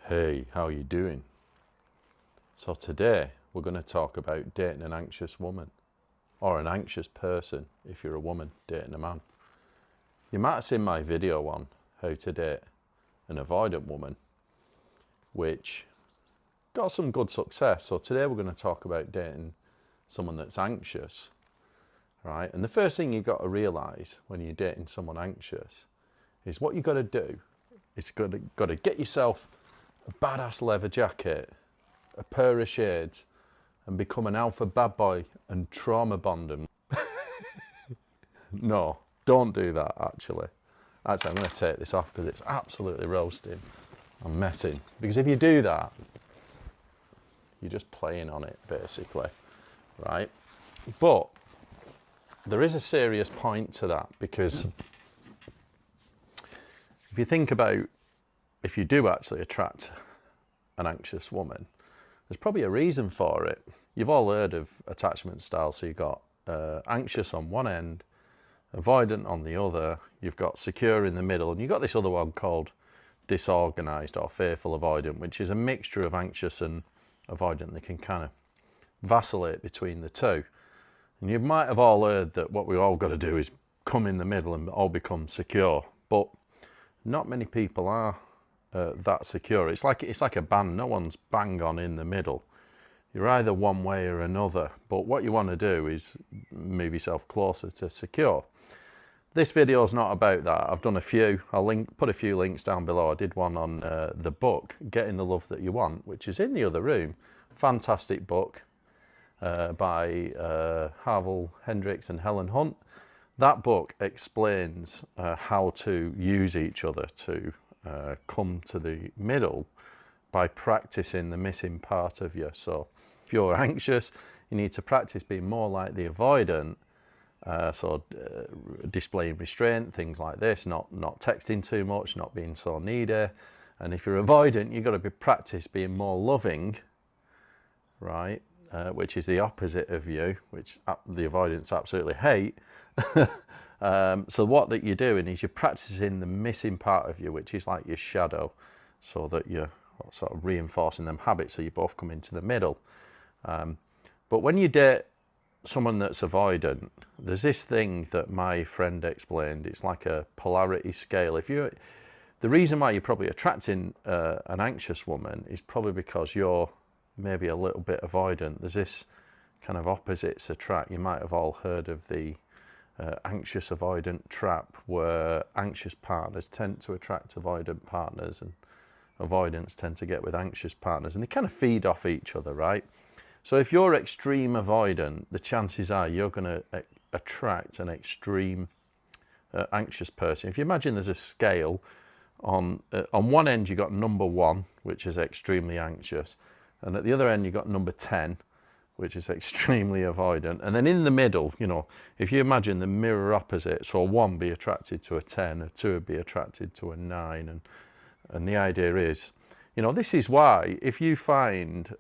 Hey, how you doing? So today we're going to talk about dating an anxious woman, or an anxious person if you're a woman dating a man. You might have seen my video on how to date an avoidant woman, which got some good success. So today we're going to talk about dating someone that's anxious, right? And the first thing you've got to realize when you're dating someone anxious is what you've got to do is got to get yourself a badass leather jacket, a pair of shades, and become an alpha bad boy and trauma bond them. No, don't do that, actually. Actually, I'm going to take this off because it's absolutely roasting. I'm messing. Because if you do that, you're just playing on it, basically, right? But there is a serious point to that, because if you think about if you do actually attract an anxious woman, there's probably a reason for it. You've all heard of attachment styles. So you've got anxious on one end, avoidant on the other, you've got secure in the middle, and you've got this other one called disorganized or fearful avoidant, which is a mixture of anxious and avoidant. They can kind of vacillate between the two. And you might have all heard that what we've all got to do is come in the middle and all become secure. But not many people are that secure. It's like a band. No one's bang on in the middle. You're either one way or another. But what you want to do is move yourself closer to secure. This video is not about that. I've done a few. I'll put a few links down below. I did one on the book, Getting the Love That You Want, which is in the other room. Fantastic book by Harville Hendricks and Helen Hunt. That book explains how to use each other to come to the middle by practicing the missing part of you. So if you're anxious, you need to practice being more like the avoidant, displaying restraint, things like this, not texting too much, not being so needy. And if you're avoidant, you've got to practice being more loving, right? Which is the opposite of you, which the avoidants absolutely hate. So what that you're doing is you're practicing the missing part of you, which is like your shadow, so that you're sort of reinforcing them habits so you both come into the middle. But when you date someone that's avoidant, there's this thing that my friend explained. It's like a polarity scale. The reason why you're probably attracting an anxious woman is probably because you're maybe a little bit avoidant. There's this kind of opposites attract. You might have all heard of the anxious avoidant trap, where anxious partners tend to attract avoidant partners and avoidants tend to get with anxious partners, and they kind of feed off each other, right? So if you're extreme avoidant, the chances are you're going to attract an extreme anxious person. If you imagine there's a scale, on one end you've got number 1, which is extremely anxious, and at the other end you've got number 10, which is extremely avoidant. And then in the middle, you know, if you imagine the mirror opposite, so a 1 be attracted to a 10, a 2 would be attracted to a 9, and the idea is, you know, this is why if you find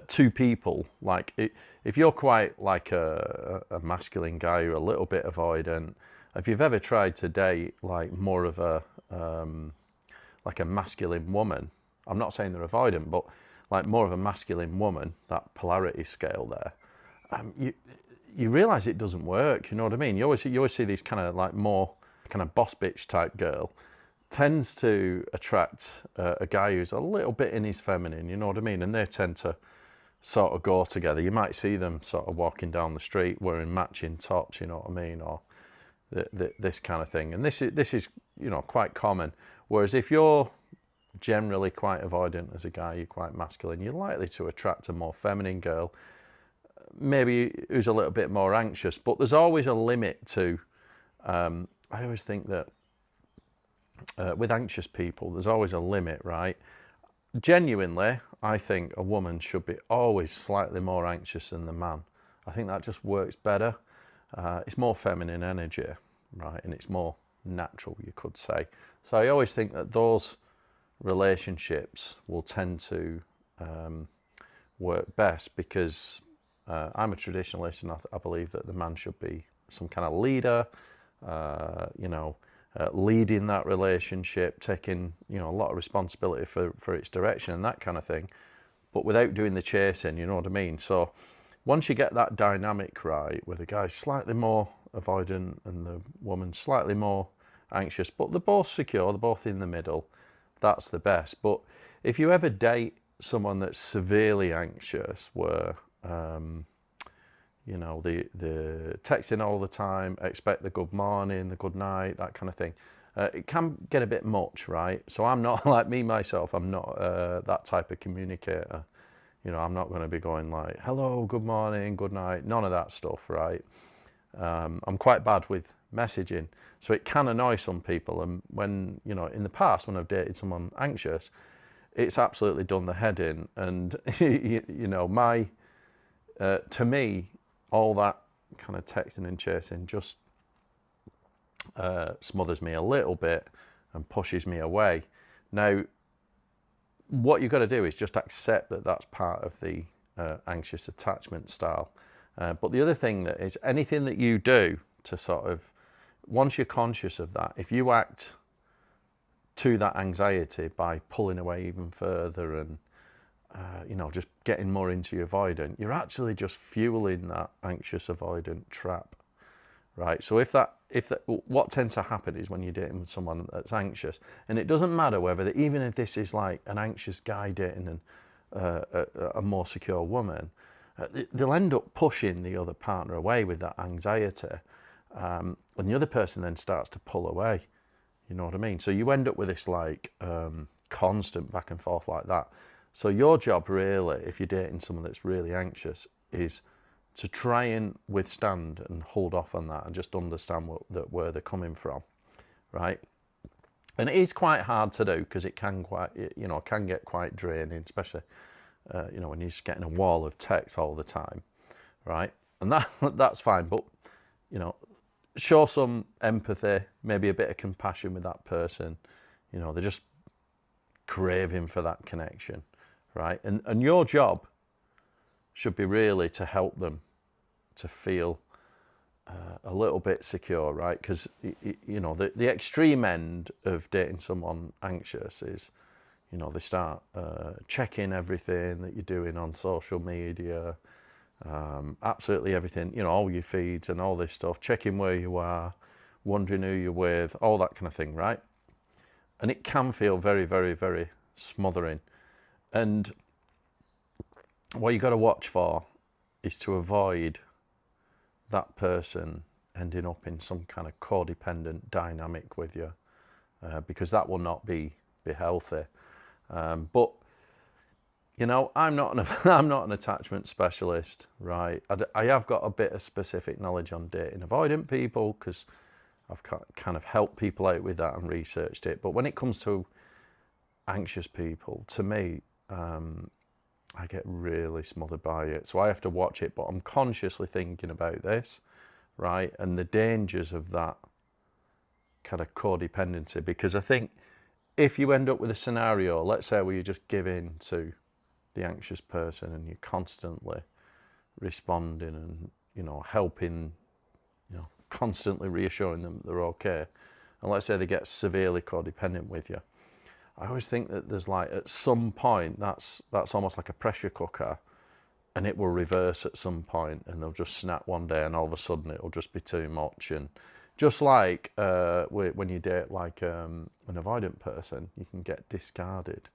two people, like if you're quite like a masculine guy, you're a little bit avoidant, if you've ever tried to date like more of a like a masculine woman, I'm not saying they're avoidant, but like more of a masculine woman, that polarity scale there, you realize it doesn't work. You know what I mean? You always see these kind of like more kind of boss bitch type girl tends to attract a guy who's a little bit in his feminine. You know what I mean? And they tend to sort of go together. You might see them sort of walking down the street wearing matching tops. You know what I mean? Or this kind of thing. And this is you know, quite common. Whereas if you're generally quite avoidant as a guy, you're quite masculine, you're likely to attract a more feminine girl, maybe who's a little bit more anxious. But there's always a limit to, I always think that with anxious people, there's always a limit, right? Genuinely, I think a woman should be always slightly more anxious than the man. I think that just works better. It's more feminine energy, right? And it's more natural, you could say. So I always think that those relationships will tend to work best, because I'm a traditionalist, and I believe that the man should be some kind of leader, you know, leading that relationship, taking, you know, a lot of responsibility for its direction and that kind of thing, but without doing the chasing, you know what I mean? So once you get that dynamic right, where the guy's slightly more avoidant and the woman's slightly more anxious, but they're both secure, they're both in the middle, that's the best. But if you ever date someone that's severely anxious, where you know, the texting all the time, expect the good morning, the good night, that kind of thing, it can get a bit much, right? So I'm not, like me myself, I'm not that type of communicator. You know, I'm not going to be going like, hello, good morning, good night, none of that stuff, right? I'm quite bad with messaging, so it can annoy some people. And when, you know, in the past, when I've dated someone anxious, it's absolutely done the head in. And, you know, to me, all that kind of texting and chasing just smothers me a little bit and pushes me away. Now, what you've got to do is just accept that that's part of the anxious attachment style. But the other thing that is, anything that you do to sort of, once you're conscious of that, if you act to that anxiety by pulling away even further and you know, just getting more into your avoidant, you're actually just fueling that anxious avoidant trap, right? So what tends to happen is when you're dating with someone that's anxious, and it doesn't matter whether, even if this is like an anxious guy dating a more secure woman, they'll end up pushing the other partner away with that anxiety, and the other person then starts to pull away. You know what I mean? So you end up with this like constant back and forth like that. So your job really, if you're dating someone that's really anxious, is to try and withstand and hold off on that and just understand where they're coming from, right? And it is quite hard to do because it can can get quite draining, especially you know, when you're just getting a wall of text all the time, right? And that's fine, but you know, show some empathy, maybe a bit of compassion with that person. You know, they're just craving for that connection, right? And your job should be really to help them to feel a little bit secure, right? Because you know, the extreme end of dating someone anxious is, you know, they start checking everything that you're doing on social media, absolutely everything, you know, all your feeds and all this stuff, checking where you are, wondering who you're with, all that kind of thing, right? And it can feel very, very, very smothering. And what you've got to watch for is to avoid that person ending up in some kind of codependent dynamic with you, because that will not be healthy. But you know, I'm not an attachment specialist, right? I have got a bit of specific knowledge on dating avoidant people because I've kind of helped people out with that and researched it. But when it comes to anxious people, to me, I get really smothered by it. So I have to watch it, but I'm consciously thinking about this, right? And the dangers of that kind of codependency, because I think if you end up with a scenario, let's say where you just give in to the anxious person and you're constantly responding and, you know, helping, you know, constantly reassuring them that they're okay, and let's say they get severely codependent with you, I always think that there's like, at some point, that's almost like a pressure cooker, and it will reverse at some point and they'll just snap one day and all of a sudden it'll just be too much. And just like when you date like an avoidant person, you can get discarded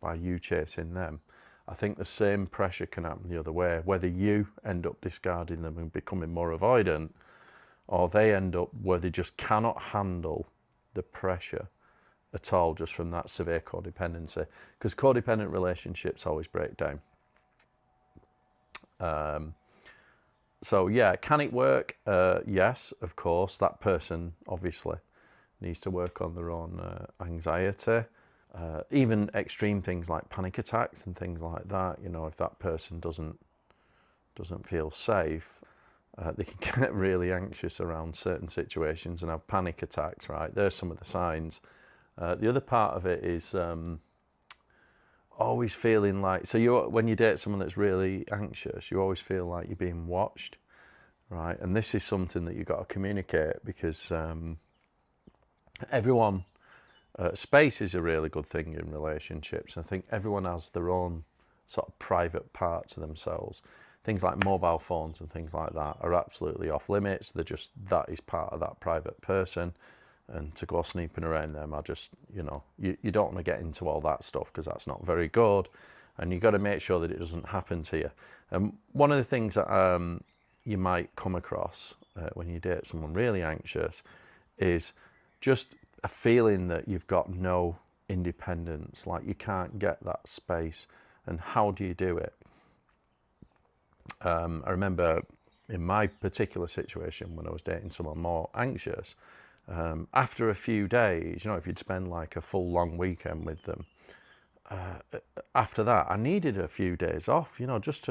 by you chasing them. I think the same pressure can happen the other way, whether you end up discarding them and becoming more avoidant, or they end up where they just cannot handle the pressure at all just from that severe codependency, because codependent relationships always break down. So yeah, can it work? Yes, of course. That person obviously needs to work on their own anxiety. Even extreme things like panic attacks and things like that, you know, if that person doesn't feel safe, they can get really anxious around certain situations and have panic attacks, right? There's some of the signs. The other part of it is always feeling like, so when you date someone that's really anxious, you always feel like you're being watched, right? And this is something that you've got to communicate, because everyone, space is a really good thing in relationships. I think everyone has their own sort of private part to themselves. Things like mobile phones and things like that are absolutely off limits. They're just, that is part of that private person. And to go snooping around them, I just, you don't want to get into all that stuff because that's not very good. And you've got to make sure that it doesn't happen to you. And one of the things that you might come across when you date someone really anxious is just a feeling that you've got no independence, like you can't get that space. And how do you do it? I remember in my particular situation when I was dating someone more anxious, after a few days, if you'd spend like a full long weekend with them, after that I needed a few days off, just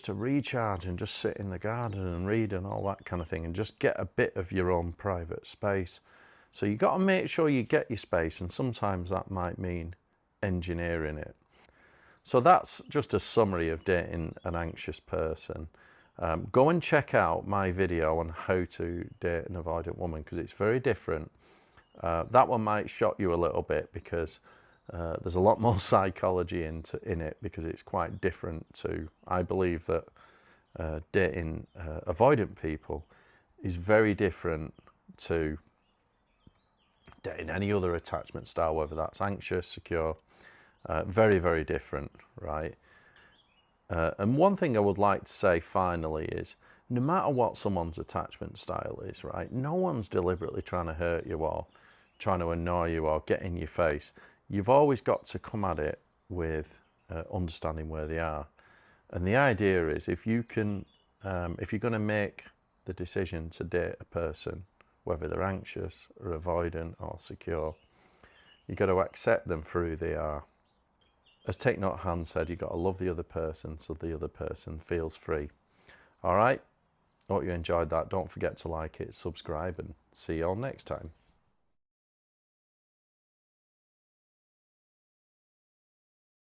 to recharge and just sit in the garden and read and all that kind of thing, and just get a bit of your own private space. So you got to make sure you get your space, and sometimes that might mean engineering it. So that's just a summary of dating an anxious person. Go and check out my video on how to date an avoidant woman, because it's very different. That one might shock you a little bit because there's a lot more psychology in it, because it's quite different to, I believe that dating avoidant people is very different to dating any other attachment style, whether that's anxious, secure, very, very different, right? And one thing I would like to say finally is, no matter what someone's attachment style is, right, no one's deliberately trying to hurt you or trying to annoy you or get in your face. You've always got to come at it with understanding where they are. And the idea is, if you're going to make the decision to date a person, whether they're anxious or avoidant or secure, you've got to accept them for who they are. As Take Note Han said, you've got to love the other person so the other person feels free. All right? Hope you enjoyed that. Don't forget to like it, subscribe, and see you all next time.